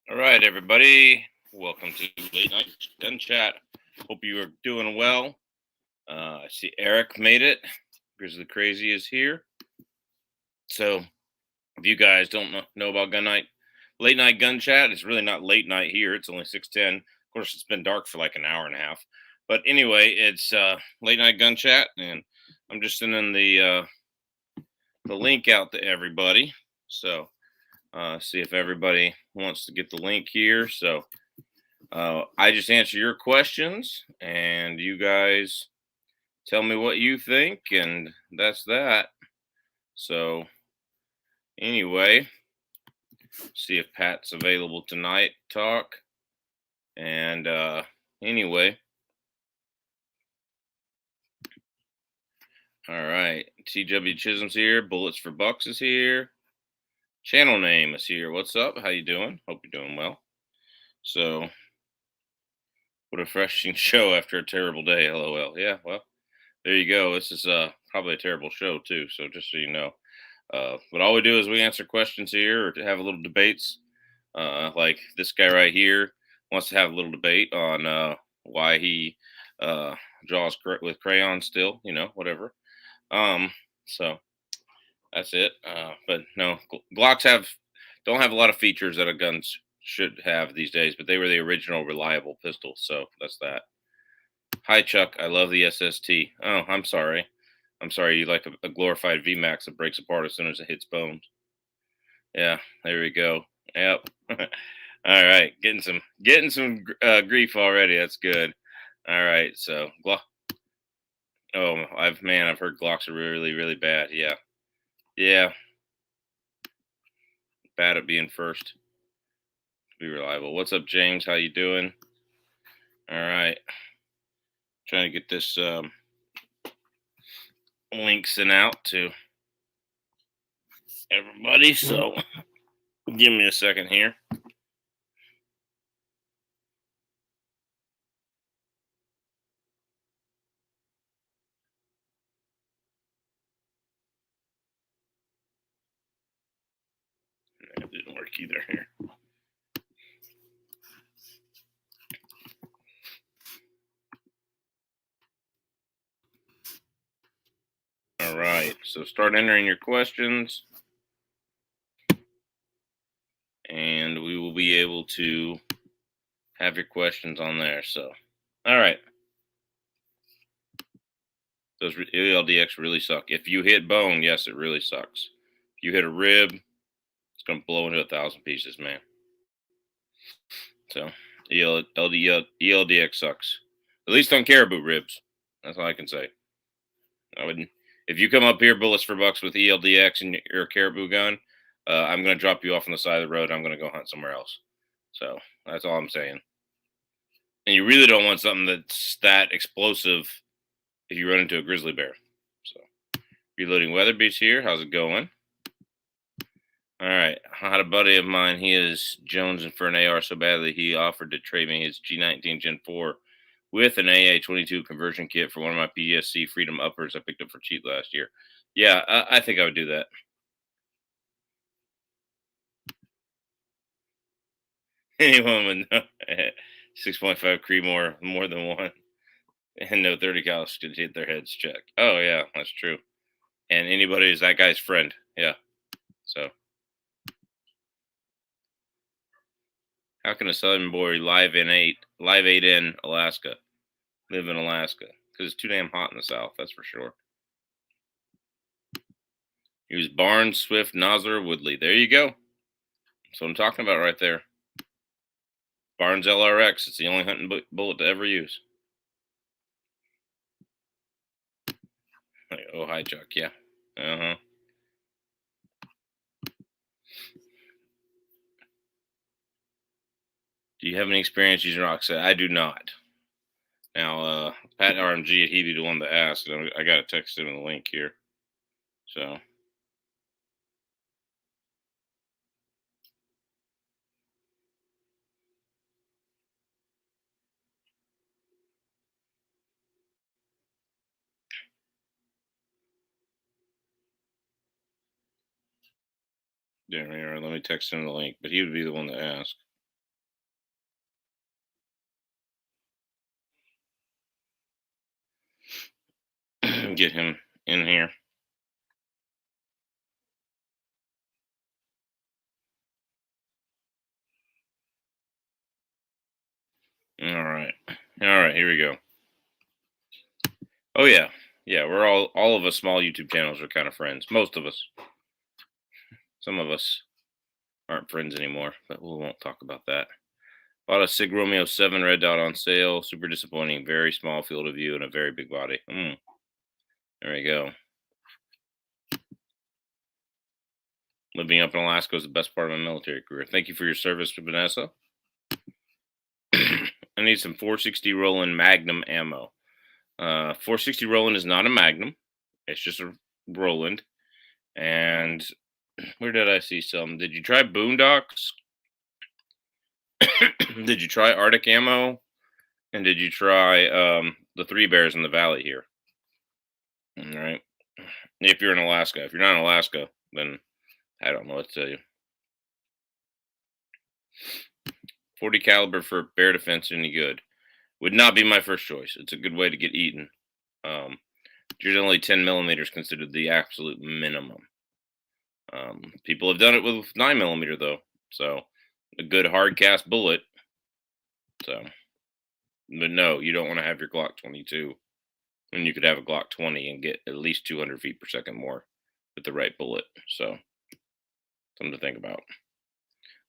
All right, everybody. Welcome to Late Night Gun Chat. Hope you are doing well. I see Eric made it. Grizzly Crazy is here. So, if you guys don't know about Gun Night, Late Night Gun Chat, it's really not late night here. It's only 6:10. Of course, it's been dark for like an hour and a half. But anyway, it's Late Night Gun Chat, and I'm just sending the link out to everybody. So, see if everybody wants to get the link here. So, I just answer your questions, and you guys tell me what you think, and that's that. So, anyway, see if Pat's available tonight. To talk, and anyway, all right. TW Chisholm's here. Bullets for Bucks is here. Channel name is here. What's up? How you doing? Hope you're doing well. So, what a refreshing show after a terrible day. LOL. Yeah. Well, there you go. This is probably a terrible show too. So just so you know. But all we do is we answer questions here or to have a little debates. Like this guy right here wants to have a little debate on why he uh, draws with crayons still, whatever. Um, so that's it. But no, Glocks don't have a lot of features that a guns should have these days, but they were the original reliable pistol. So that's that. Hi Chuck, I love the SST. Oh, I'm sorry. I'm sorry you like a glorified VMAX that breaks apart as soon as it hits bones. Yeah, there we go. Yep. All right, getting some grief already. That's good. All right, so oh, I've heard Glocks are really really bad. Yeah, yeah, bad at being first. Be reliable. What's up, James? How you doing? All right, trying to get this link sent out to everybody. So give me a second here. That didn't work either here. All right, so start entering your questions, and we will be able to have your questions on there. So, all right, those ALDX really suck. If you hit bone, yes, it really sucks. If you hit a rib, it's gonna blow into 1,000 pieces, man. So, ELDX sucks. At least on caribou ribs. That's all I can say. I wouldn't. If you come up here, bullets for bucks with ELDX and you're a caribou gun, I'm gonna drop you off on the side of the road. I'm gonna go hunt somewhere else. So that's all I'm saying. And you really don't want something that's that explosive if you run into a grizzly bear. So reloading Weatherby's here. How's it going? All right. I had a buddy of mine. He is jonesing for an AR so badly he offered to trade me his G19 Gen 4 with an AA22 conversion kit for one of my PSC Freedom uppers I picked up for cheap last year. Yeah, I think I would do that. Anyone with no 6.5 Creedmoor, more than one, and no 30 cal could hit their heads check. Oh yeah, that's true. And anybody is that guy's friend. Yeah. So how can a Southern boy live eight in Alaska live in Alaska? Because it's too damn hot in the South. That's for sure. He was Barnes, Swift, Nosler, Woodley. There you go. That's what I'm talking about right there. Barnes LRX. It's the only hunting bullet to ever use. Like, oh, hi, Chuck. Yeah. Uh huh. Do you have any experience using Roxette? I do not. Now, Pat RMG, he'd be the one to ask. I got to text him the link here. So. Yeah, let me text him the link, but he would be the one to ask. Get him in here. All right. All right, here we go. Oh yeah. Yeah, we're all of us small YouTube channels are kind of friends. Most of us. Some of us aren't friends anymore, but we won't talk about that. Bought a Sig Romeo 7 red dot on sale. Super disappointing. Very small field of view and a very big body. There we go. Living up in Alaska was the best part of my military career. Thank you for your service, Vanessa. I need some 460 Roland Magnum ammo. 460 Roland is not a Magnum. It's just a Roland. And where did I see some? Did you try Boondocks? Did you try Arctic ammo? And did you try the Three Bears in the Valley here? All right. If you're in Alaska. If you're not in Alaska, then I don't know what to tell you. 40 caliber for bear defense, any good? Would not be my first choice. It's a good way to get eaten. Generally, 10 millimeters considered the absolute minimum. People have done it with 9 millimeter though, so a good hard cast bullet. So, but no, you don't want to have your Glock 22 when you could have a Glock 20 and get at least 200 feet per second more with the right bullet. So, something to think about.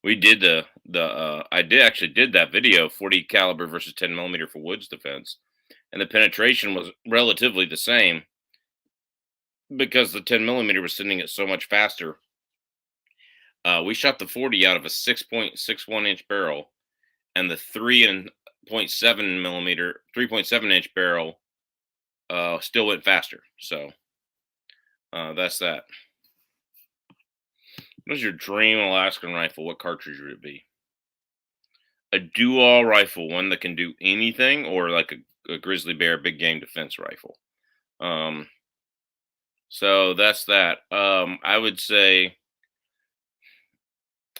We did I did that video 40 caliber versus 10 millimeter for woods defense, and the penetration was relatively the same because the 10 millimeter was sending it so much faster. We shot the 40 out of a 6.61 inch barrel, and the 3.7 millimeter, 3.7 inch barrel still went faster. So that's that. What is your dream Alaskan rifle? What cartridge would it be? A do-all rifle, one that can do anything, or like a grizzly bear big game defense rifle. So that's that. I would say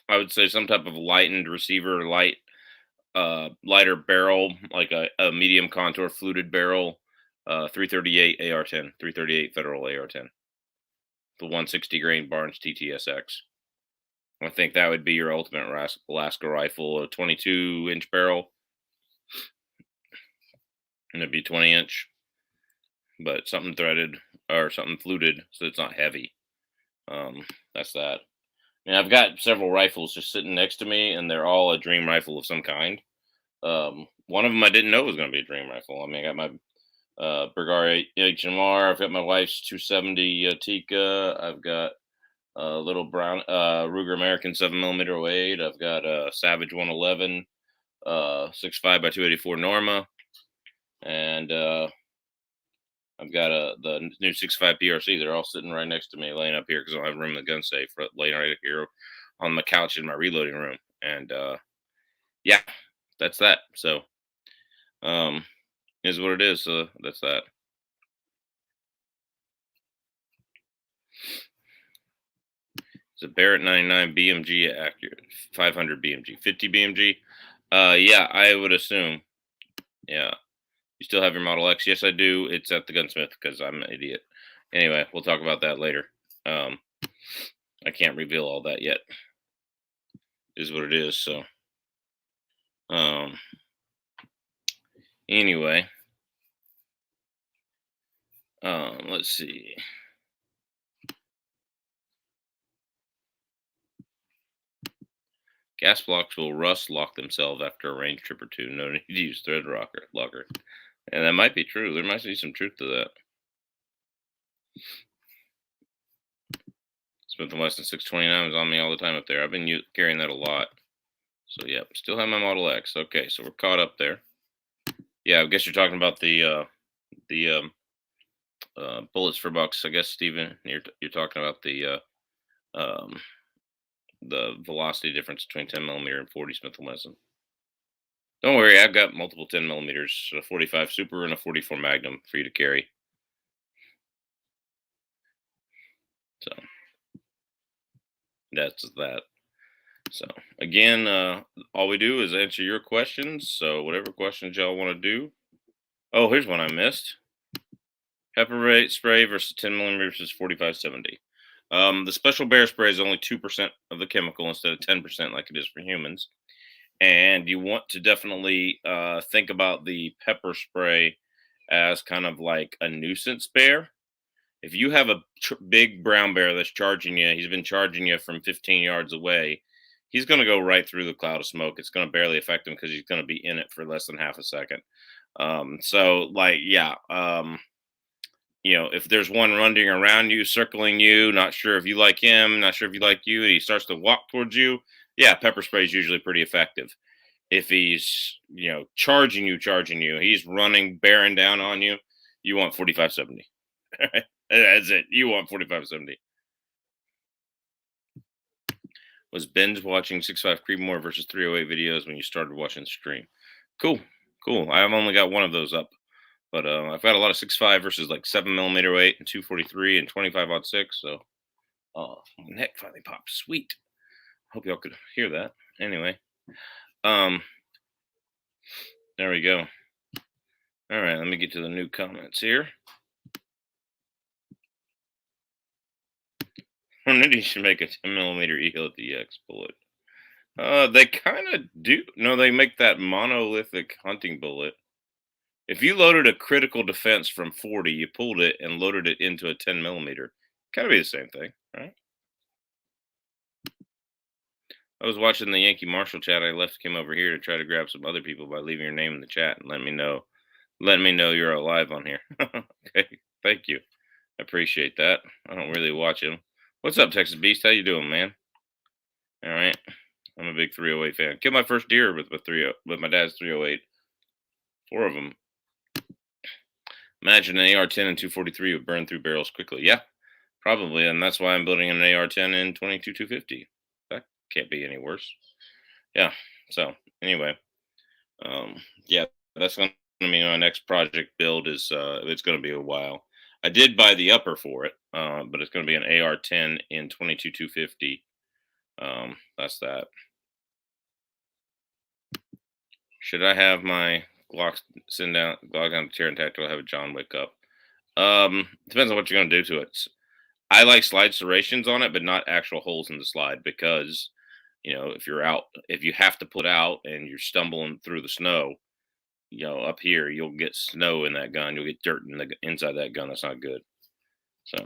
some type of lightened receiver, lighter barrel, like a medium contour fluted barrel, 338 AR-10, 338 Federal AR-10, the 160 grain Barnes TTSX. I think that would be your ultimate Alaska rifle, a 22 inch barrel, and it'd be 20 inch, but something threaded or something fluted so it's not heavy. That's that. I mean, I've got several rifles just sitting next to me, and they're all a dream rifle of some kind. One of them I didn't know was going to be a dream rifle. I mean, I got my Bergar HMR. I've got my wife's 270 Tika. I've got a little brown Ruger American 7mm 08. I've got a Savage 111 6.5 by 284 Norma, and I've got the new 6.5 PRC. They're all sitting right next to me, laying up here because I don't have room in the gun safe, laying right here on my couch in my reloading room. And yeah, that's that. So is what it is. So that's that. It's a Barrett 99 BMG accurate, 500 BMG, 50 BMG. Yeah, I would assume. Yeah. You still have your Model X? Yes, I do. It's at the gunsmith because I'm an idiot. Anyway, we'll talk about that later. I can't reveal all that yet. Is what it is. So, anyway, let's see. Gas blocks will rust lock themselves after a range trip or two. No need to use thread locker. And that might be true. There might be some truth to that. Smith & Wesson 629 is on me all the time up there. I've been carrying that a lot. So, yeah, still have my Model X. Okay, so we're caught up there. Yeah, I guess you're talking about the bullets for bucks. I guess, Steven, you're talking about the velocity difference between 10 millimeter and 40 Smith & Wesson. Don't worry, I've got multiple 10 millimeters, a 45 Super and a 44 Magnum for you to carry. So that's that. So again, all we do is answer your questions. So whatever questions y'all want to do. Oh, here's one I missed. Spray versus 10 millimeters versus 4570. The special bear spray is only 2% of the chemical instead of 10% like it is for humans. And you want to definitely think about the pepper spray as kind of like a nuisance bear. If you have a big brown bear that's charging you, he's been charging you from 15 yards away. He's going to go right through the cloud of smoke. It's going to barely affect him because he's going to be in it for less than half a second. If there's one running around you, circling you, not sure if you like him, not sure if you like you, and he starts to walk towards you, yeah, pepper spray is usually pretty effective. If he's, charging you, he's running, bearing down on you, you want 4570. That's it. You want 4570. Was binge watching 6.5 Creedmoor versus 308 videos when you started watching the stream. Cool. Cool. I've only got one of those up. But I've got a lot of 6.5 versus like 7mm weight and 243 and 25/6. So my neck finally popped. Sweet. Hope y'all could hear that. Anyway, there we go. All right, let me get to the new comments here. Hornady should make a 10mm EL DX bullet. They kind of do. No, they make that monolithic hunting bullet. If you loaded a critical defense from 40, you pulled it and loaded it into a 10mm. Kind of be the same thing, right? I was watching the Yankee Marshall chat. I came over here to try to grab some other people by leaving your name in the chat and let me know. Let me know you're alive on here. Okay, thank you. I appreciate that. I don't really watch him. What's up, Texas Beast? How you doing, man? All right. I'm a big 308 fan. Killed my first deer with my dad's 308. 4 of them. Imagine an AR-10 and 243 would burn through barrels quickly. Yeah, probably, and that's why I'm building an AR-10 and 22-250. That can't be any worse. Yeah. So anyway, yeah, that's going to be my next project build. It's going to be a while. I did buy the upper for it, but it's going to be an AR-10 in 22-250. That's that. Should I have my Glock down to tear and tactical? Have a John wake up. Depends on what you're going to do to it. I like slide serrations on it, but not actual holes in the slide because, if you have to put out and you're stumbling through the snow, up here, you'll get snow in that gun. You'll get dirt inside that gun. That's not good. So,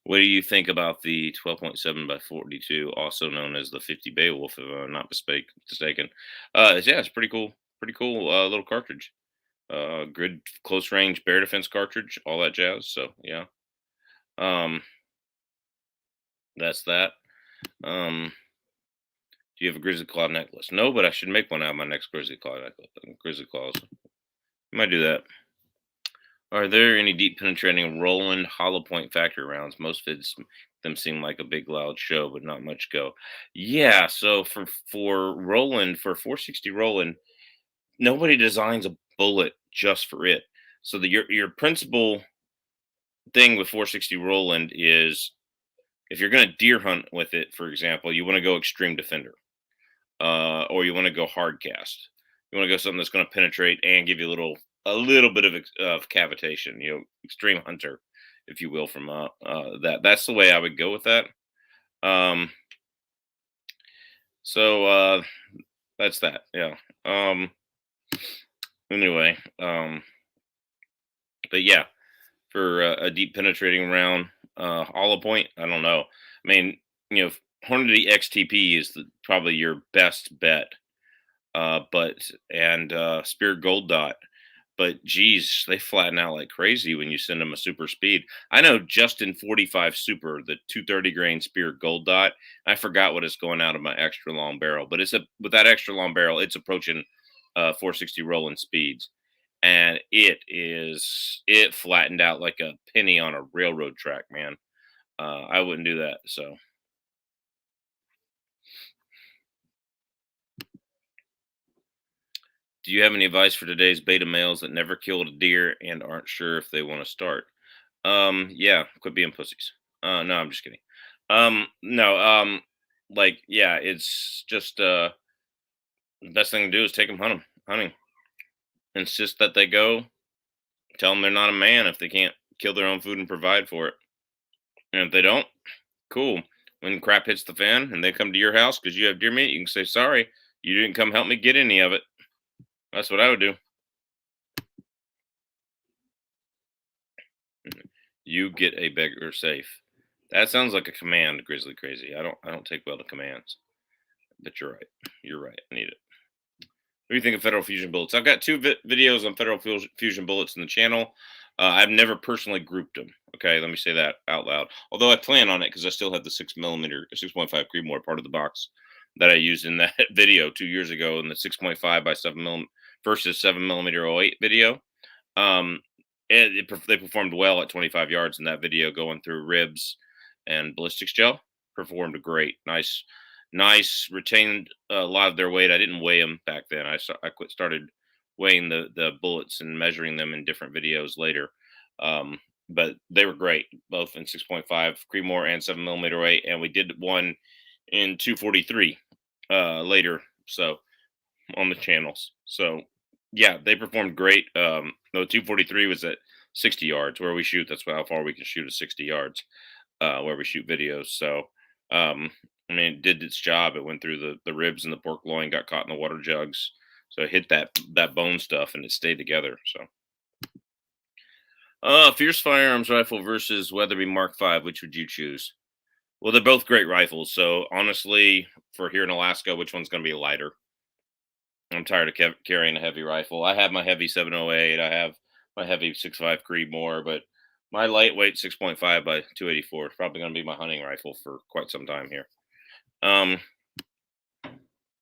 what do you think about the 12.7x42, also known as the 50 Beowulf, if I'm not mistaken? Yeah, it's pretty cool. Pretty cool little cartridge. Good close range bear defense cartridge, all that jazz. So yeah, that's that. Do you have a grizzly claw necklace? No, but I should make one out of my next grizzly claw necklace. Grizzly claws. Might do that. Are there any deep penetrating Roland hollow point factory rounds? Most vids them seem like a big loud show, but not much go. Yeah, so for Roland, for 460 Roland, nobody designs a bullet just for it. So your principal thing with 460 Roland is if you're going to deer hunt with it, for example, you want to go extreme defender, or you want to go hard cast. You want to go something that's going to penetrate and give you a little bit of cavitation. Extreme hunter, if you will, from that. That's the way I would go with that. So that's that. Yeah. Anyway, but yeah, for a deep penetrating round, hollow point, I don't know. I mean, Hornady XTP is probably your best bet. Spear Gold Dot, but geez, they flatten out like crazy when you send them a super speed. I know Justin 45 Super, the 230 grain Spear Gold Dot. I forgot what it's going out of my extra long barrel, but with that extra long barrel, it's approaching 460 Roland speeds, and it flattened out like a penny on a railroad track, man. I wouldn't do that. So. Do you have any advice for today's beta males that never killed a deer and aren't sure if they want to start? Yeah, quit being pussies. No, I'm just kidding. No, yeah, it's just the best thing to do is take them hunting. Insist that they go. Tell them they're not a man if they can't kill their own food and provide for it. And if they don't, cool. When crap hits the fan and they come to your house because you have deer meat, you can say, sorry, you didn't come help me get any of it. That's what I would do. You get a beggar safe. That sounds like a command, Grizzly Crazy. I don't take well to commands. But you're right. You're right. I need it. What do you think of federal fusion bullets? I've got two videos on federal fusion bullets in the channel. I've never personally grouped them. Okay, let me say that out loud. Although I plan on it because I still have the 6mm, 6.5 Creedmoor part of the box that I used in that video 2 years ago in the 6.5 by 7mm versus 7mm '08 video. Um, they performed well at 25 yards in that video, going through ribs and ballistics gel. Performed great. Nice. Retained a lot of their weight. I didn't weigh them back then. Started weighing the bullets and measuring them in different videos later. But they were great, both in 6.5 Creedmoor and 7mm '08, and we did one in 243 later. So on the channels. So yeah, they performed great. No, 243 was at 60 yards where we shoot. That's how far we can shoot at 60 yards where we shoot videos. So I mean, it did its job. It went through the ribs and the pork loin, got caught in the water jugs. So it hit that bone stuff and it stayed together. So Fierce Firearms rifle versus Weatherby Mark V, which would you choose? Well, they're both great rifles. So honestly, for here in Alaska, which one's going to be lighter? I'm tired of carrying a heavy rifle. I have my heavy 708. I have my heavy 6.5 Creedmoor, but my lightweight 6.5 by 284 is probably going to be my hunting rifle for quite some time here. And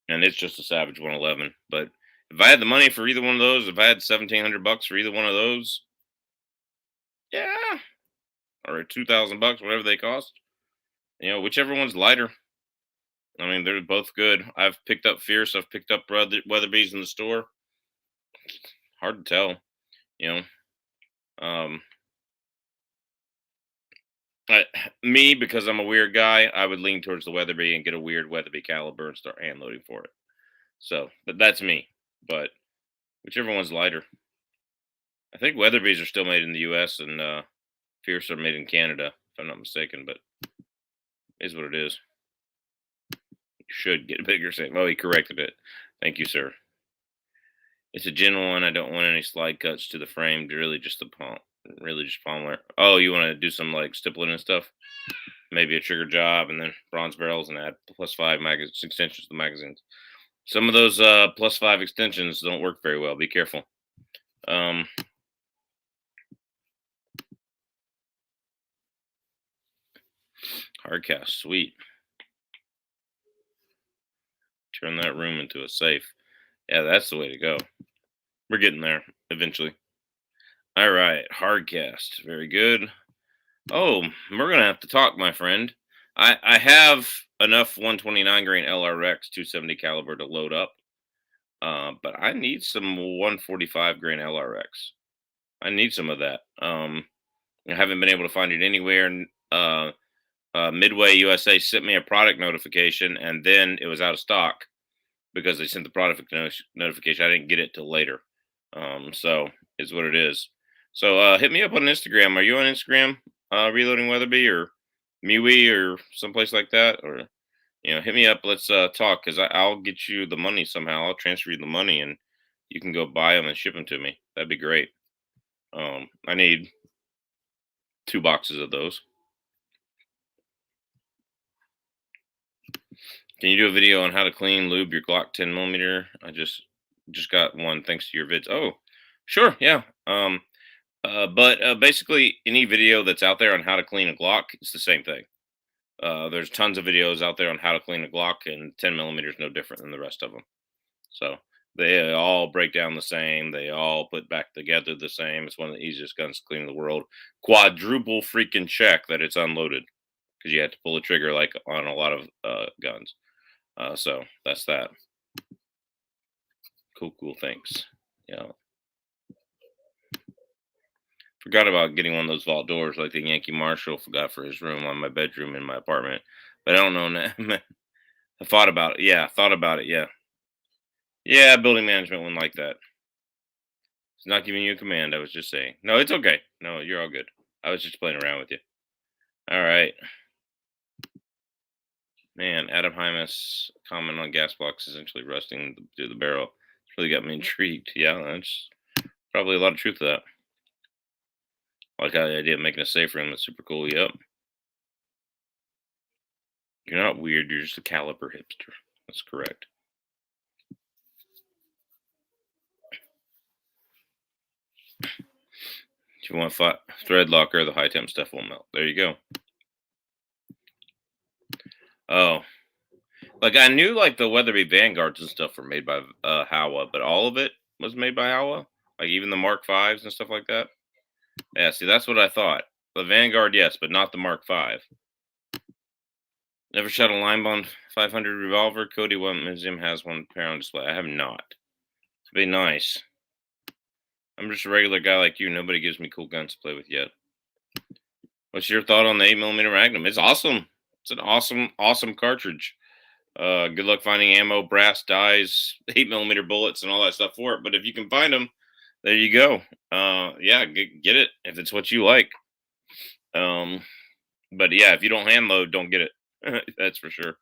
it's just a Savage 111. But if I had the money for either one of those, if I had $1,700 for either one of those, yeah, or $2,000, whatever they cost, whichever one's lighter. I mean, they're both good. I've picked up Fierce. I've picked up Weatherby's in the store. Hard to tell, you know. Me, because I'm a weird guy, I would lean towards the Weatherby and get a weird Weatherby caliber and start hand loading for it. So, but that's me. But whichever one's lighter. I think Weatherby's are still made in the U.S. and Fierce are made in Canada, if I'm not mistaken. But it is what it is. Should get a bigger safe. Oh, he corrected it. Thank you, sir. It's a Gen 1. I don't want any slide cuts to the frame. Really just the palm. Really just palm wear. Oh, you want to do some like stippling and stuff? Maybe a trigger job and then bronze barrels and add +5 extensions to the magazines. Some of those +5 extensions don't work very well. Be careful. Hardcast, sweet. Turn that room into a safe. Yeah, that's the way to go. We're getting there eventually. All right, hardcast. Very good. Oh, we're gonna have to talk, my friend. I have enough 129 grain LRX 270 caliber to load up, but I need some 145 grain LRX. I need some of that. I haven't been able to find it anywhere. Midway USA sent me a product notification, and then it was out of stock because they sent the product notification. I didn't get it till later. So is what it is. So hit me up on Instagram. Are you on Instagram? Reloading Weatherby or MeWe or someplace like that, or hit me up. Let's talk because I'll get you the money somehow. I'll transfer you the money and you can go buy them and ship them to me. That'd be great. I need 2 boxes of those. Can you do a video on how to clean lube your Glock 10mm? I just got one thanks to your vids. Oh, sure, yeah. But basically, any video that's out there on how to clean a Glock, it's the same thing. There's tons of videos out there on how to clean a Glock, and 10mm is no different than the rest of them. So they all break down the same. They all put back together the same. It's one of the easiest guns to clean in the world. Quadruple freaking check that it's unloaded because you have to pull the trigger like on a lot of guns. So that's that. Cool. Thanks. Yeah. Forgot about getting one of those vault doors like the Yankee Marshal forgot for his room on my bedroom in my apartment. But I don't know now. I thought about it. Yeah, Yeah, building management wouldn't like that. It's not giving you a command. I was just saying. No, it's okay. No, you're all good. I was just playing around with you. All right. Man, Adam Hymas comment on gas blocks essentially rusting through the barrel. It's really got me intrigued. Yeah, that's probably a lot of truth to that. I like how the idea of making a safe room is super cool. Yep. You're not weird. You're just a caliper hipster. That's correct. If you want thread locker, the high temp stuff won't melt. There you go. Oh, like I knew like the Weatherby Vanguards and stuff were made by Howa, but all of it was made by Howa. Like even the Mark Fives and stuff like that. Yeah, see, that's what I thought. The Vanguard, yes, but not the Mark Five. Never shot a line bond 500 revolver. Cody One Museum has one pair on display. I have not. It'd be nice. I'm just a regular guy like you. Nobody gives me cool guns to play with yet. What's your thought on the 8mm Magnum? It's awesome. It's an awesome cartridge. Good luck finding ammo, brass dies, 8mm bullets, and all that stuff for it. But if you can find them, there you go. Yeah, get it if it's what you like. But yeah, if you don't hand load, don't get it. That's for sure.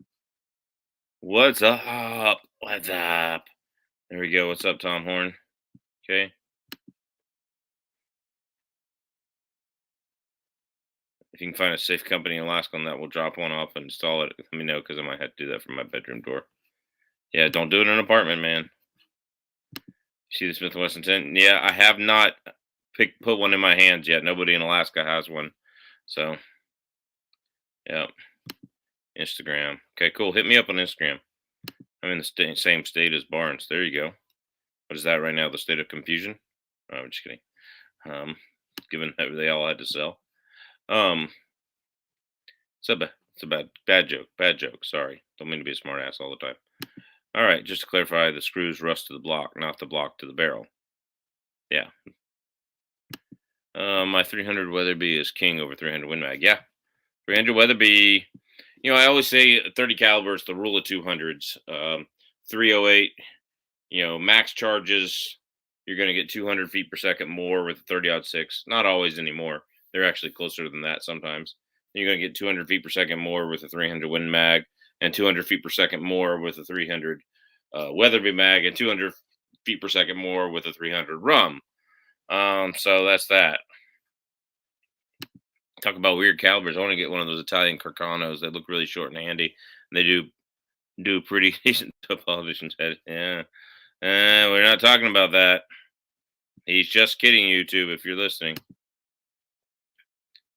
What's up? What's up? There we go. What's up, Tom Horn? Okay. If you can find a safe company in Alaskan that will drop one off and install it, let me know because I might have to do that from my bedroom door. Yeah, don't do it in an apartment, man. See the Smith & Wesson 10? Yeah, I have not put one in my hands yet. Nobody in Alaska has one. So, yeah. Instagram. Okay, cool. Hit me up on Instagram. I'm in the same state as Barnes. There you go. What is that right now? The state of confusion? Oh, I'm just kidding. Given that they all had to sell. It's a bad joke. Bad joke. Sorry. Don't mean to be a smart ass all the time. All right, just to clarify, the screws rust to the block, not the block to the barrel. Yeah. My 300 Weatherby is king over 300 Win Mag. Yeah. 300 Weatherby. You know, I always say 30 caliber is the rule of 200s. 308. You know, max charges. You're going to get 200 feet per second more with a 30-06. Not always anymore. They're actually closer than that sometimes. You're going to get 200 feet per second more with a 300 Win Mag, and 200 feet per second more with a 300 Weatherby Mag, and 200 feet per second more with a 300 Rum. So that's that. Talk about weird calibers. I want to get one of those Italian Carcanos. They look really short and handy. And they do pretty decent to politician's head. Yeah. We're not talking about that. He's just kidding, YouTube, if you're listening.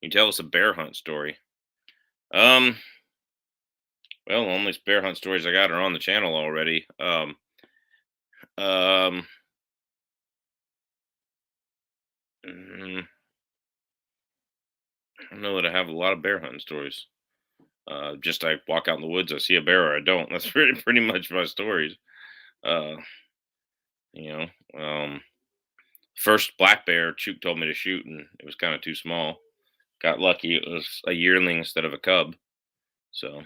You tell us a bear hunt story. Well, the only bear hunt stories I got are on the channel already. I don't know that I have a lot of bear hunting stories. Just I walk out in the woods, I see a bear or I don't. That's pretty much my stories. You know, first black bear Chook told me to shoot, and it was kind of too small. Got lucky; it was a yearling instead of a cub. So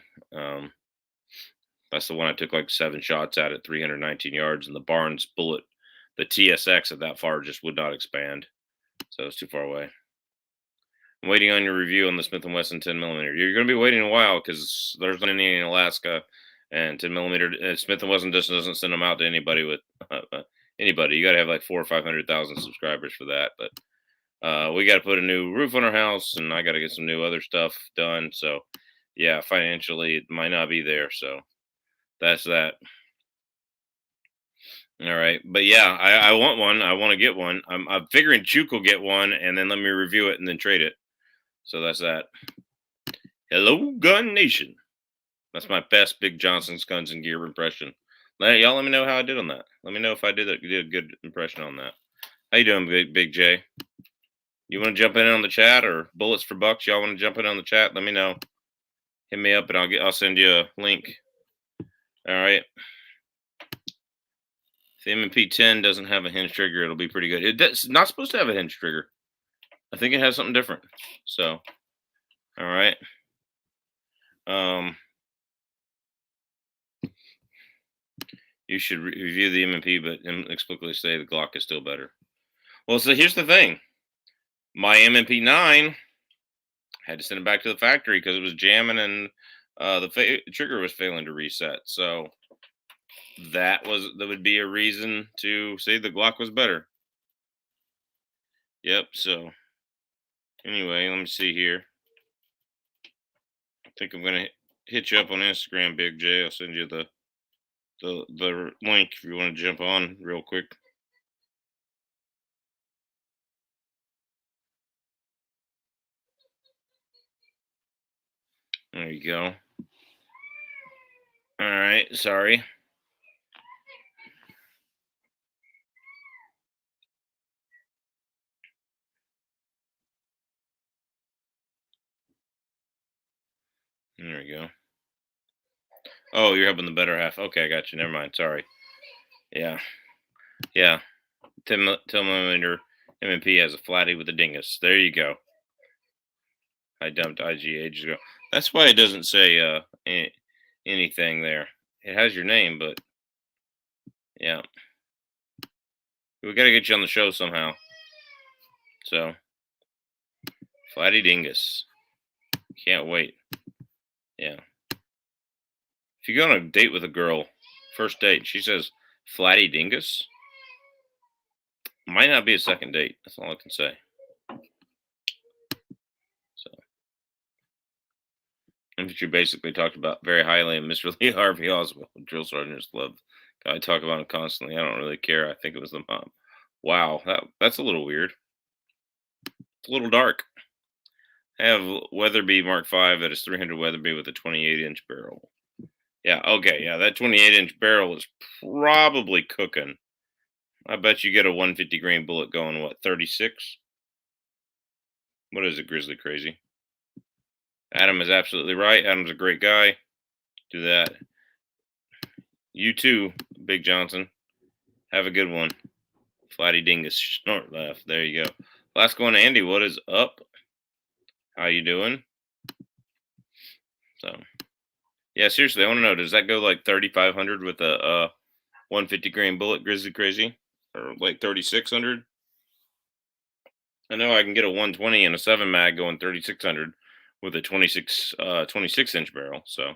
that's the one I took like 7 shots at 319 yards, and the Barnes bullet, the TSX at that far just would not expand, so it's too far away. I'm waiting on your review on the Smith & Wesson 10mm. You're going to be waiting a while because there's not any in Alaska, and 10mm Smith & Wesson just doesn't send them out to anybody with anybody. You got to have like 400,000 or 500,000 subscribers for that. But we got to put a new roof on our house, and I got to get some new other stuff done. So yeah, financially it might not be there. So that's that. All right, but yeah, I want one. I want to get one. I'm figuring Chook will get one, and then let me review it and then trade it. So that's that. Hello, Gun Nation. That's my best Big Johnson's Guns and Gear impression. Y'all let me know how I did on that. Let me know if I did a good impression on that. How you doing, Big J? You want to jump in on the chat, or Bullets for Bucks? Y'all want to jump in on the chat? Let me know. Hit me up, and I'll send you a link. All right. If the M&P 10 doesn't have a hinge trigger, it'll be pretty good. It's not supposed to have a hinge trigger. I think it has something different. So, all right. You should review the M&P, but explicitly say the Glock is still better. Well, so here's the thing. My MMP9 had to send it back to the factory because it was jamming and the trigger was failing to reset. So that would be a reason to say the Glock was better. Yep. So anyway, let me see here. I think I'm gonna hit you up on Instagram, Big J. I'll send you the link if you want to jump on real quick. There you go. All right. Sorry. There we go. Oh, you're helping the better half. Okay, I got you. Never mind. Sorry. Yeah. Yeah. 10 millimeter MMP has a flatty with a dingus. There you go. I dumped IG ages ago. That's why it doesn't say anything there. It has your name, but yeah, we got to get you on the show somehow. So, flatty dingus. Can't wait. Yeah. If you go on a date with a girl, first date, she says flatty dingus, might not be a second date. That's all I can say. So, and you basically talked about very highly of Mr. Lee Harvey Oswald, drill sergeants love. I talk about him constantly. I don't really care. I think it was the mom. Wow, that's a little weird. It's a little dark. I have Weatherby Mark V that is 300 Weatherby with a 28-inch barrel. Yeah, okay, yeah, that 28-inch barrel is probably cooking. I bet you get a 150 grain bullet going, what, 36? What is it, Grizzly Crazy? Adam is absolutely right. Adam's a great guy. Do that. You too, Big Johnson. Have a good one. Flatty dingus snort laugh. There you go. Last one, Andy. What is up? How you doing? So, yeah, seriously, I want to know. Does that go like 3,500 with a 150 grain bullet, Grizzly Crazy, or like 3,600? I know I can get a 120 and a 7 mag going 3,600 with a 26-inch barrel. So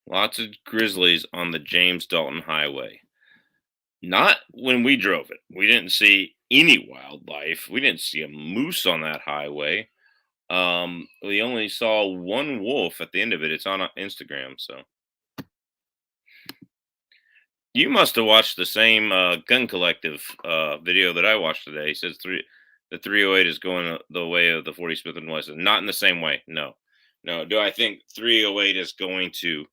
lots of grizzlies on the James Dalton Highway. Not when we drove it. We didn't see any wildlife. We didn't see a moose on that highway. We only saw one wolf at the end of it. It's on Instagram. So you must have watched the same gun collective video that I watched today. He says the 308 is going the way of the 40 Smith and Wesson. Not in the same way. No, no. Do I think 308 is going to,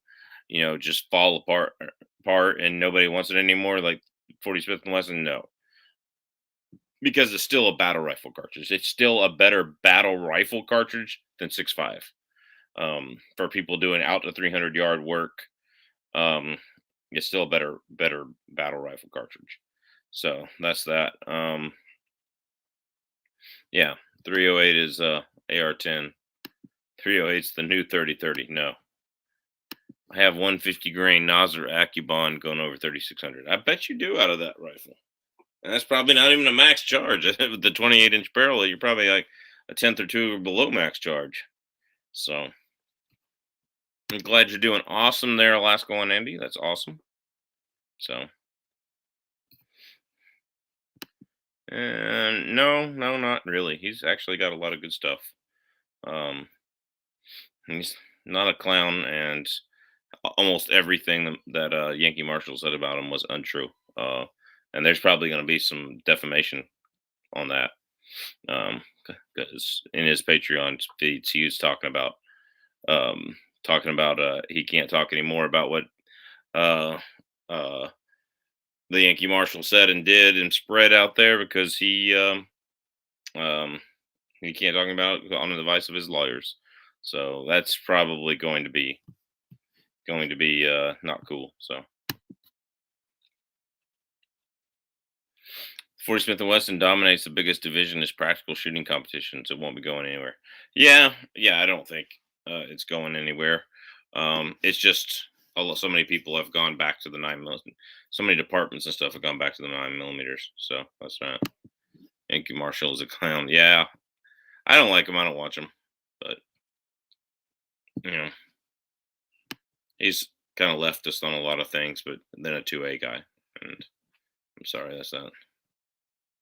just fall apart and nobody wants it anymore? Like 40 Smith and Wesson? No, because it's still a battle rifle cartridge. It's still a better battle rifle cartridge than 6.5. For people doing out to 300-yard work. It's still a better battle rifle cartridge. So that's that. Yeah, 308 is AR-10. 308 is the new 30-30. No, I have 150 grain Nasr Accubon going over 3,600. I bet you do out of that rifle, and that's probably not even a max charge. With the 28-inch barrel, you're probably like a tenth or two below max charge. So I'm glad you're doing awesome there, Alaska and Andy. That's awesome. So, no, not really. He's actually got a lot of good stuff. Um, he's not a clown, and almost everything that Yankee Marshall said about him was untrue. And there's probably going to be some defamation on that. Because in his Patreon feeds, he was talking about he can't talk anymore about what uh, uh, the Yankee Marshal said and did and spread out there because he can't talk about it on the advice of his lawyers. So that's probably going to be not cool. So 40 Smith and Wesson dominates the biggest division is practical shooting competitions. It won't be going anywhere. Yeah, I don't think it's going anywhere. It's just so many people have gone back to the 9 millimeter. So many departments and stuff have gone back to the 9 millimeters. So that's right. Yankee Marshall is a clown. Yeah, I don't like him. I don't watch him, but you know, he's kind of leftist on a lot of things, but then a 2A guy. And I'm sorry, that's that.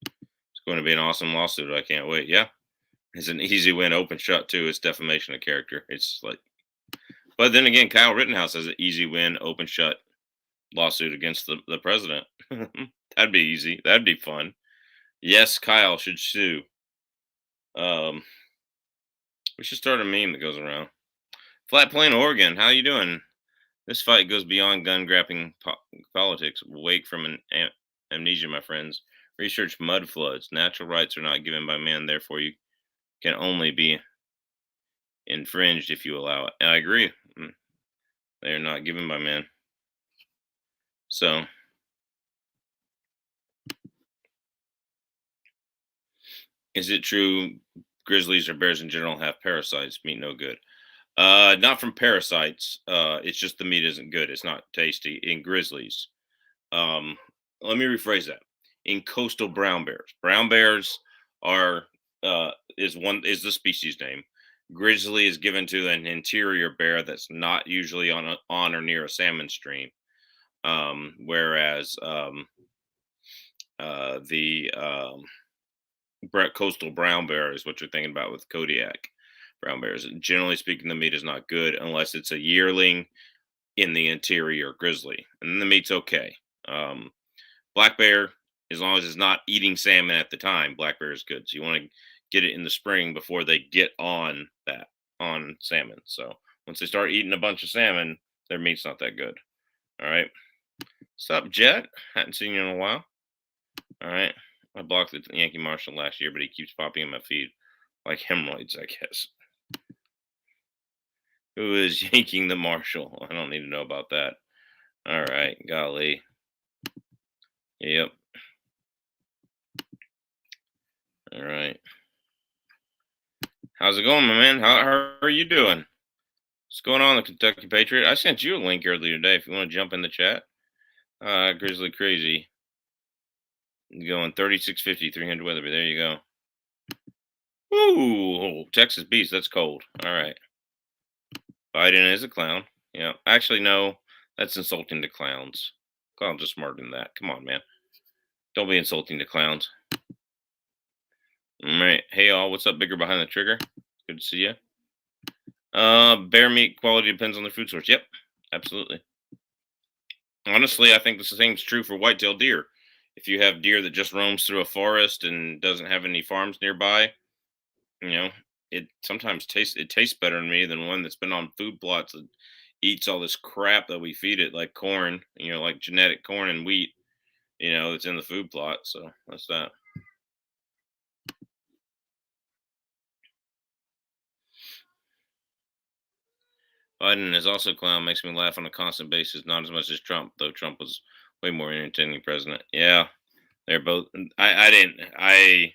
It's going to be an awesome lawsuit. I can't wait. Yeah, it's an easy win, open shut too. It's defamation of character. It's like, but then again, Kyle Rittenhouse has an easy win, open shut lawsuit against the president. That'd be easy. That'd be fun. Yes, Kyle should sue. Um, we should start a meme that goes around. Flat Plain, Oregon. How you doing? This fight goes beyond gun grabbing politics. Wake from amnesia, my friends. Research mud floods. Natural rights are not given by man, therefore you can only be infringed if you allow it. And I agree. They are not given by man. So, is it true grizzlies or bears in general have parasites? Meat no good. Not from parasites. It's just the meat isn't good. It's not tasty in grizzlies. Um, Let me rephrase that. In coastal brown bears are is the species name. Grizzly is given to an interior bear that's not usually on or near a salmon stream. Whereas the coastal brown bear is what you're thinking about with Kodiak brown bears. Generally speaking, the meat is not good unless it's a yearling in the interior grizzly, and then the meat's okay. Black bear, as long as it's not eating salmon at the time, black bear is good. So you want to get it in the spring before they get on salmon. So once they start eating a bunch of salmon, their meat's not that good. All right. What's up, Jet? Hadn't seen you in a while. All right. I blocked the Yankee Marshal last year, but he keeps popping in my feed like hemorrhoids, I guess. Who is yanking the Marshal? I don't need to know about that. All right. Golly. Yep. All right. How's it going, my man? How are you doing? What's going on, the Kentucky Patriot? I sent you a link earlier today if you want to jump in the chat. Grizzly Crazy. Going 3650, 300 Weatherby. There you go. Ooh, Texas Beast. That's cold. All right. Biden is a clown. Yeah. Actually, no. That's insulting to clowns. Clowns are smarter than that. Come on, man. Don't be insulting to clowns. All right. Hey, all. What's up, Bigger Behind the Trigger? Good to see you. Bear meat quality depends on the food source. Yep. Absolutely. Honestly, I think the same is true for white-tailed deer. If you have deer that just roams through a forest and doesn't have any farms nearby, it sometimes tastes better to me than one that's been on food plots that eats all this crap that we feed it, like corn, like genetic corn and wheat, that's in the food plot. So that's that. Biden is also a clown, makes me laugh on a constant basis, not as much as Trump, though Trump was way more entertaining president. Yeah, they're both. I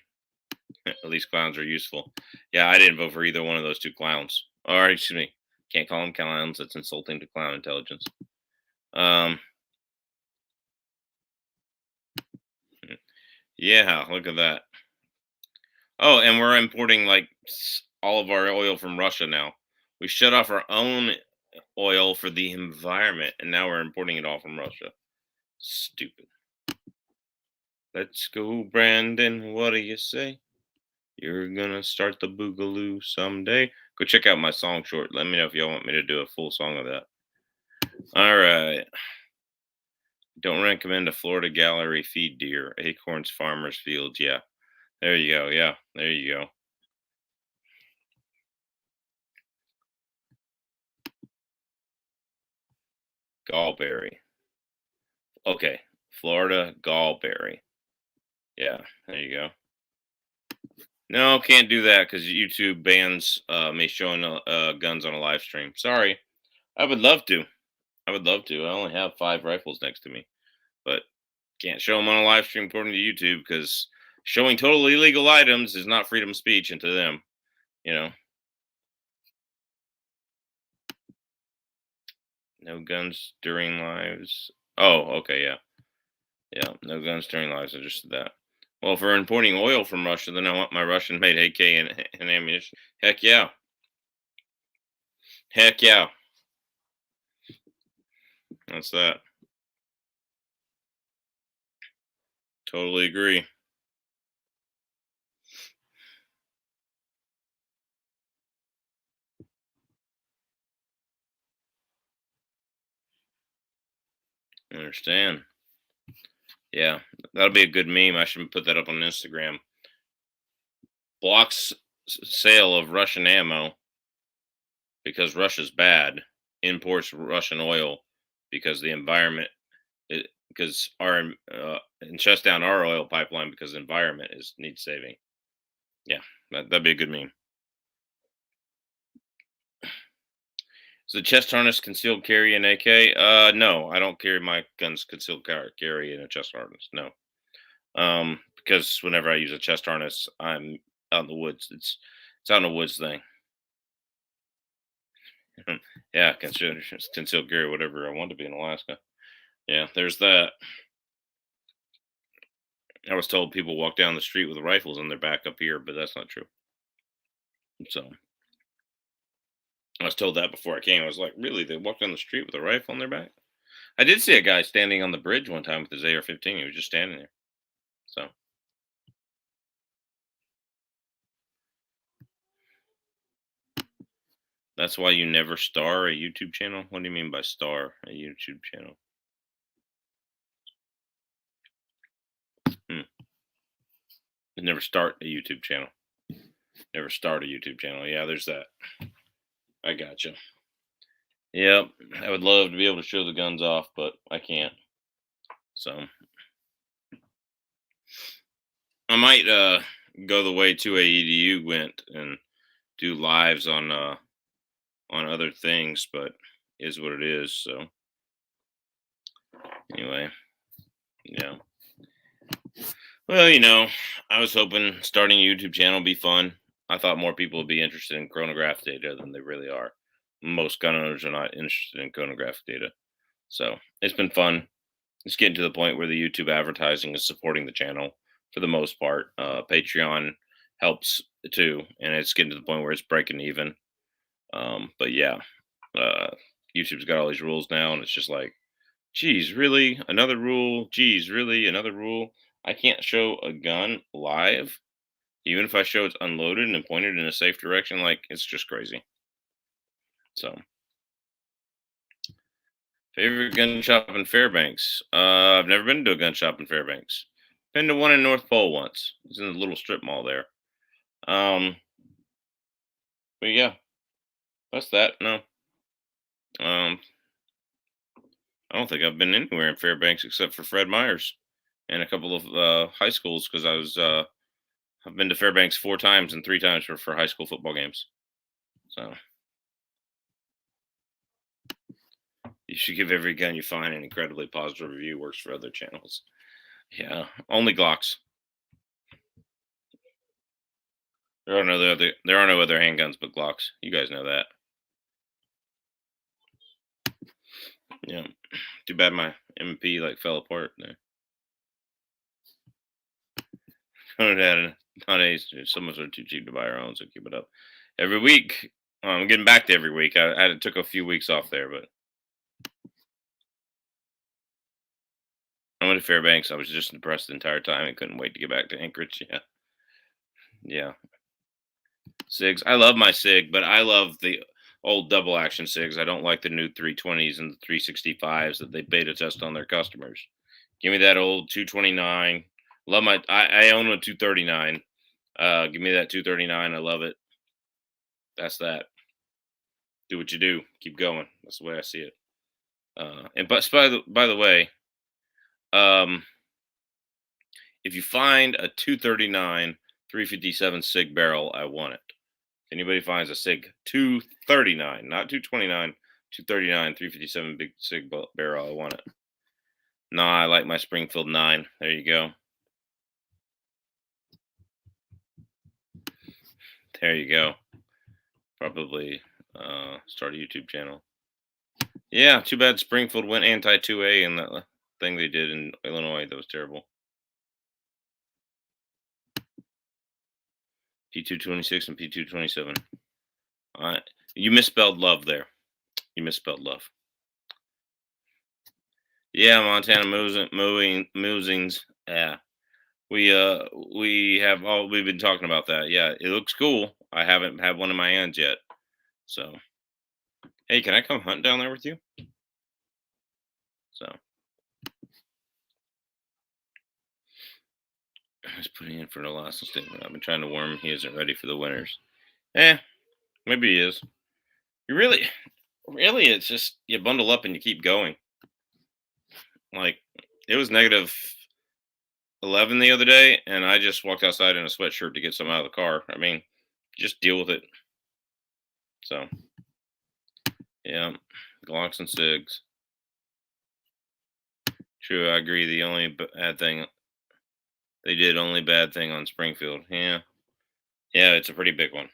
at least clowns are useful. Yeah, I didn't vote for either one of those two clowns. Or excuse me, can't call them clowns. That's insulting to clown intelligence. Yeah, look at that. Oh, and we're importing like all of our oil from Russia now. We shut off our own oil for the environment, and now we're importing it all from Russia. Stupid. Let's go, Brandon. What do you say? You're gonna start the boogaloo someday. Go check out my song short. Let me know if y'all want me to do a full song of that. All right. Don't recommend a Florida gallery feed deer. Acorns, farmers, fields. Yeah. There you go. Yeah. There you go. Gallberry. Okay. Florida gallberry. Yeah. There you go. No, can't do that because YouTube bans me showing guns on a live stream. Sorry. I would love to. I only have 5 rifles next to me, but can't show them on a live stream according to YouTube because showing totally illegal items is not freedom of speech, and to them, No guns during lives. Oh, okay, yeah. Yeah, no guns during lives. I just did that. Well, if we're importing oil from Russia, then I want my Russian-made AK and ammunition. Heck yeah. Heck yeah. That's that. Totally agree. I understand. Yeah, that'll be a good meme. I should put that up on Instagram. Blocks sale of Russian ammo because Russia's bad. Imports Russian oil because the environment, because our and shuts down our oil pipeline because the environment needs saving. Yeah, that'd be a good meme. Is the chest harness concealed carry in AK? No, I don't carry my guns concealed carry in a chest harness. No, because whenever I use a chest harness, I'm out in the woods. It's out in the woods thing. Yeah, concealed carry whatever I want to be in Alaska. Yeah, there's that. I was told people walk down the street with rifles on their back up here, but that's not true. So I was told that before I came. I was like, really? They walk down the street with a rifle on their back? I did see a guy standing on the bridge one time with his AR-15. He was just standing there. So that's why you never star a YouTube channel. What do you mean by star a YouTube channel? Hmm. You never start a YouTube channel. Never start a YouTube channel. Yeah, there's that. I gotcha. Yep. I would love to be able to show the guns off, but I can't. So I might go the way 2AEDU went and do lives on other things, but is what it is. So anyway, yeah. Well, I was hoping starting a YouTube channel would be fun. I thought more people would be interested in chronograph data than they really are. Most gun owners are not interested in chronographic data. So it's been fun. It's getting to the point where the YouTube advertising is supporting the channel for the most part. Patreon helps too, and it's getting to the point where it's breaking even. But yeah, uh, YouTube's got all these rules now, and it's just like, geez, really? Another rule? Geez, really? Another rule? I can't show a gun live, even if I show it's unloaded and pointed in a safe direction. Like, it's just crazy. So, favorite gun shop in Fairbanks? I've never been to a gun shop in Fairbanks. Been to one in North Pole once. It's in the little strip mall there. Um, but yeah, that's that. No, um, I don't think I've been anywhere in Fairbanks except for Fred Meyer's and a couple of high schools because I've been to Fairbanks 4 times and 3 times for high school football games. So you should give every gun you find an incredibly positive review. Works for other channels. Yeah, only Glocks. There are no other handguns but Glocks. You guys know that. Yeah. Too bad my MP fell apart there. Nowadays, some of us are too cheap to buy our own, so keep it up. Every week, I'm getting back to every week. I took a few weeks off there, but I went to Fairbanks. I was just depressed the entire time and couldn't wait to get back to Anchorage. Yeah, yeah. SIGs. I love my SIG, but I love the old double action SIGs. I don't like the new 320s and the 365s that they beta test on their customers. Give me that old 229. Love my. I own a 239. Give me that 239. I love it. That's that. Do what you do. Keep going. That's the way I see it. And but by the way, um, if you find a 239 357 SIG barrel, I want it. If anybody finds a SIG 239, not 229, 239 357 big SIG barrel, I want it. Nah, I like my Springfield 9. There you go. There you go. Probably start a YouTube channel. Yeah, too bad Springfield went anti 2A in that thing they did in Illinois. That was terrible. P226 and P227. All right. You misspelled love there. You misspelled love. Yeah, Montana musings. Yeah. We have all we've been talking about that. Yeah, it looks cool. I haven't had one in my hands yet. So hey, can I come hunt down there with you? So he's putting in for an Alaskan statement. I've been trying to warn him he isn't ready for the winters. Eh, maybe he is. You really, it's just you bundle up and you keep going. Like it was negative 11 the other day, and I just walked outside in a sweatshirt to get some out of the car. I mean, just deal with it. So yeah, Glocks and Sigs. True, I agree. The only bad thing they did, only bad thing on Springfield. Yeah, yeah, it's a pretty big one.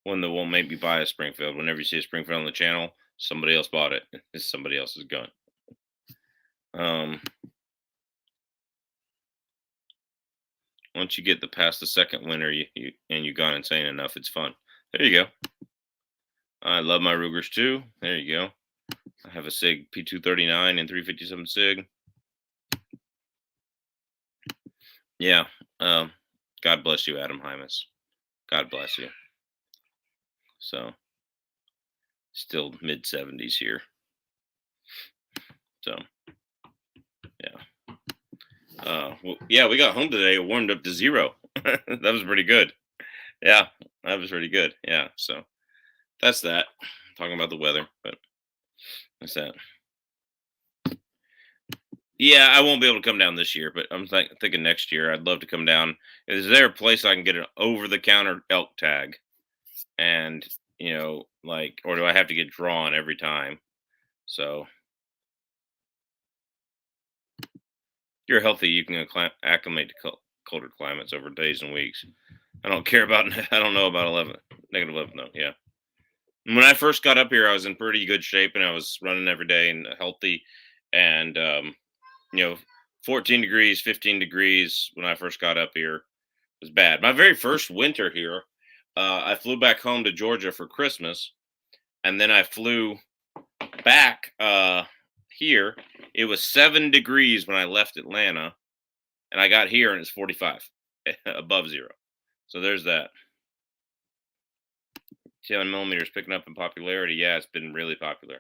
One that won't make me buy a Springfield. Whenever you see a Springfield on the channel, somebody else bought it. It's somebody else's gun. Once you get past the second winter, you've gone insane enough. It's fun. There you go. I love my Rugers too. There you go. I have a Sig P239 and 357 Sig. Yeah. God bless you, Adam Hymas. God bless you. So, still mid 70s here. So, yeah. Well, yeah, we got home today. It warmed up to 0. That was pretty good. Yeah, that was pretty good. Yeah. So, that's that. Talking about the weather, but that's that. Yeah, I won't be able to come down this year, but I'm thinking next year. I'd love to come down. Is there a place I can get an over-the-counter elk tag, and like, or do I have to get drawn every time? So, you're healthy. You can acclimate to colder climates over days and weeks. I don't care about. I don't know about negative 11 though. Yeah. When I first got up here, I was in pretty good shape, and I was running every day and healthy, and you know, 14 degrees, 15 degrees when I first got up here was bad. My very first winter here, I flew back home to Georgia for Christmas, and then I flew back here. It was 7 degrees when I left Atlanta, and I got here and it's 45 above 0. So there's that. 7 millimeters picking up in popularity. Yeah, it's been really popular.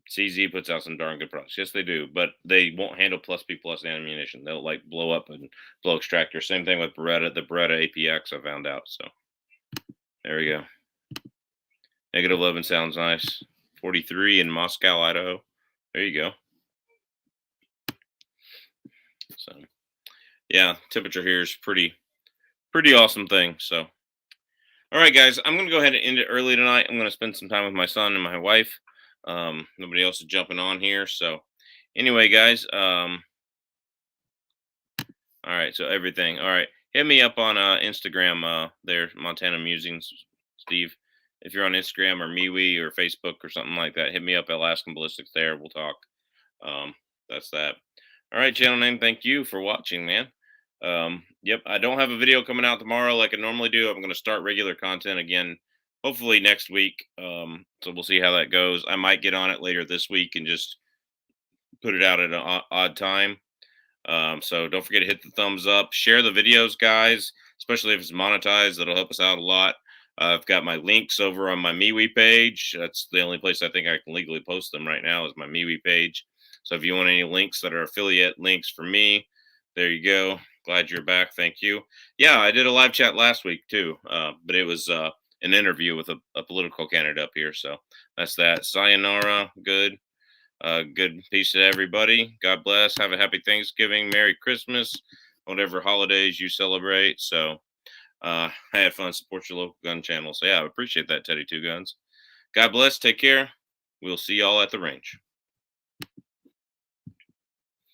CZ puts out some darn good products. Yes, they do, but they won't handle plus B plus ammunition. They'll like blow up and blow extractor. Same thing with Beretta. The Beretta APX I found out. So there we go. Negative 11 sounds nice. 43 in Moscow, Idaho. There you go. So yeah, temperature here is pretty awesome thing. So all right, guys, I'm gonna go ahead and end it early tonight. I'm gonna spend some time with my son and my wife. Nobody else is jumping on here. So anyway, guys, all right, so everything. All right, hit me up on Instagram. There, Montana Musings, Steve. If you're on Instagram or MeWe or Facebook or something like that, hit me up at Alaskan Ballistics. There, we'll talk. That's that. All right, channel name. Thank you for watching, man. Yep, I don't have a video coming out tomorrow like I normally do. I'm going to start regular content again, hopefully next week. So we'll see how that goes. I might get on it later this week and just put it out at an odd time. So don't forget to hit the thumbs up, share the videos, guys, especially if it's monetized. That'll help us out a lot. I've got my links over on my MeWe page. That's the only place I think I can legally post them right now is my MeWe page. So if you want any links that are affiliate links for me, there you go. Glad you're back. Thank you. Yeah, I did a live chat last week too, but it was an interview with a political candidate up here. So that's that. Sayonara. Good. Good peace to everybody. God bless. Have a happy Thanksgiving. Merry Christmas. Whatever holidays you celebrate. So I had fun. Support your local gun channel. So yeah, I appreciate that, Teddy Two Guns. God bless. Take care. We'll see y'all at the range.